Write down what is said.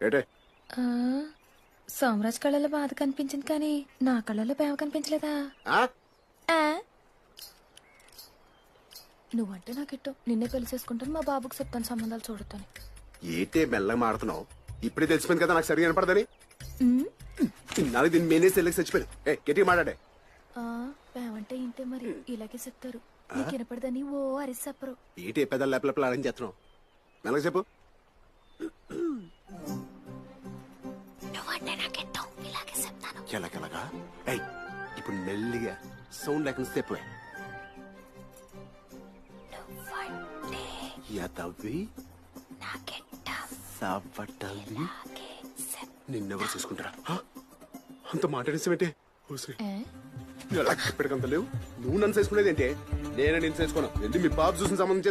ఏటే ఆ, సోమరాజ్ కళ్ళలో బాధ కనిపించింది కానీ నా కళ్ళలో ప్రేమ కనిపించలేదా? ఆ? ఆ? నువ్వంటే నాకు ఇట్టం, నిన్నే పెళ్లి చేసుకుంటాను, మా బాబుకు చెప్తాను సంబంధాలు చూడొద్దని. ఏటే మెల్లగా మాడుతున్నావు? ఇప్పుడే తెలిసిపోయింది కదా నాకు సరిగా వినపడదని. ఉమ్, ఇన్నాళ్ళు దీన్ని మేనేసి వెళ్ళి చచ్చిపోయాను. గట్టిగా మాట్లాడే. ఆ, ప్రేమ అంటే ఇంతే మరి, ఇలాగే చెప్తారు. నీకు వినపడదని ఓ అరిసి చెప్పరు. ఏటే పెద్దలు లేపలేపలు అరేంజ్ చేస్తున్నావు? మెల్లగా చెప్పు. నువ్వంటే నాకు ఇట్టం, ఇలాగే చెప్తాను. ఎలాగెలాగా? ఇప్పుడు మెల్లిగా సౌండ్ లేకుండా చెప్పు. నువ్వంటే యదవి నాకిట్టం, సవటవి ఇలాగే నిన్నెవరు చూసుకుంటారా? అంత మాట్లాడేసేంటే ఏ? ఇప్పటికంత లేవు. నువ్వు నన్ను చేసుకునేది ఏంటి? నేనే నేను చేసుకోను. ఎందుకు మీ బాబు చూసిన సంబంధం